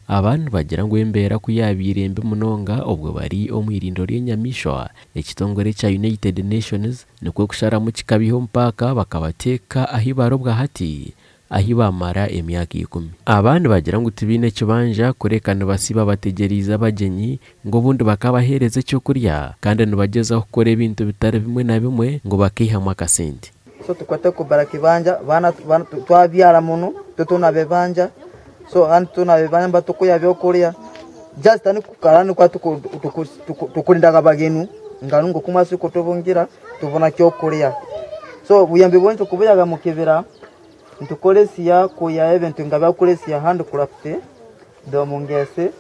Abantu bagira ngo Embeera kuyabirembe munonga obwo bari omwirindo ry'enyamishwa ekitongore kya United Nations nikwo kushara mu kikabiho mpaka bakabateka ahibarobwa hati ahibamara emyaka 10. Abantu bagira ngo tibine kibanja kurekana basiba bategeriza abagenyi ngo bundi bakabahereze cyo kurya kandi nibageza gukora ibintu bitari bimwe na bimwe ngo bakihamwa kasente. So tukwate kubara kibanja bana twabyara muno tutuna bebanja so antuna bebanja batukuya byokurya just ani kukarani kwa tukurindaga bagenu ngarungo kumasi kutubungira tubona cyo kurya so buyambe bonje kubuyaga mukibira ntukolesia kuya event ngaba kulesia handcraft do mungese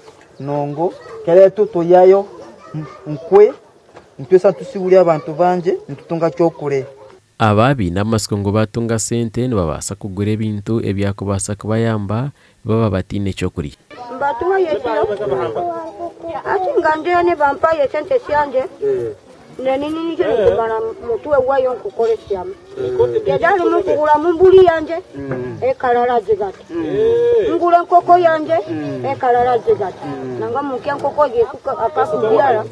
nongo kale tuyayo nkwe ntwesa tusibulya abantu banje ntutunga cyo kurya. Ababi namasiko ngo batunga sente nibabasa kugura ebintu ebyakubasa kubayamba baba batine cyo kuri. Mbatunga yesho ati ngande ne bampaye sente syanje nini cyo kubana mutwe wayo nkukolesya yadali mukugula mumbuli yanje ekalalaje gati ngula nkoko yanje ekalalaje gati nanga mukya nkoko ye akakubyala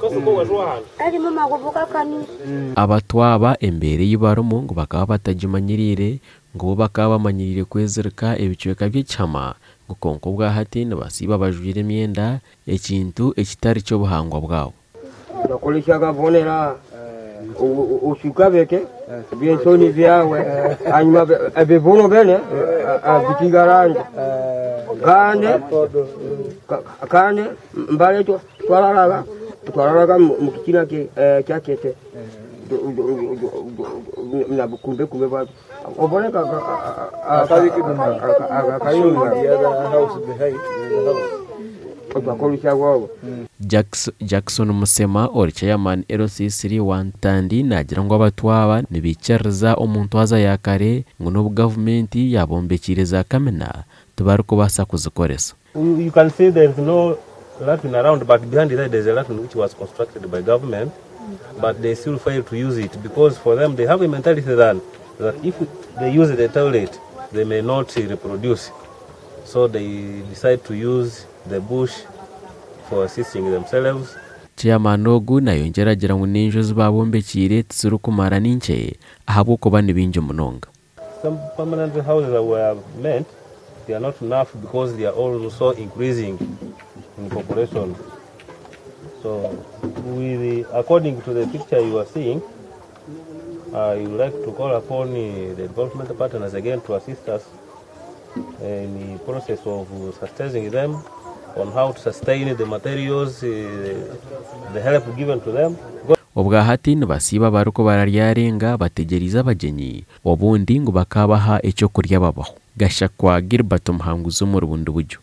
ali mama kuvuka kanisa. Abatwaba Embeera yibarumu ngo bakaba batajimanyirire ngo bakaba bamanyirire kwezerka ebicweka by'cyama ngo konko bwa hati nibasiba bajwire emyenda ekintu ekitari cyo buhangwa bwabo. Bakolishaga bonera ushukabeke byensoni byawe hanyuma ebivuno bene bikigaranje kandi mbale twararaga mu kikina cyakete nabukumbe kumbe ba oboneka Jackson Musema or chairman LC3 Wantandi nagira ngo abatwaba nibicariza omuntu aza yakare ngo no government yabombekireza kamena tubaruko basa kuzikoresa. You can see there is no Latin around, but behind that there is a Latin which was constructed by government, but they still fail to use it because for them they have a mentality that if they use the toilet they may not reproduce, so they decide to use the bush for assisting themselves. Chairman Ogu nayo ngeragira ngo ninjo zibabombekire tsuru kumara ninche ahabo ko bane binje munonga. Some permanent houses that were meant, they are not enough because they are also increasing in population. So according to the picture you are seeing, I would like to call upon the development partners again to assist us in the process of sustaining them on how to sustain the materials, the help given to them. Obwa hati nibasiba baruko bararyarenga bategeriza abagenyi obundi ngo bakabaha ecyo kurya babaho. Gashakwa Gilbert Muhanguzo mu Bundibugyo.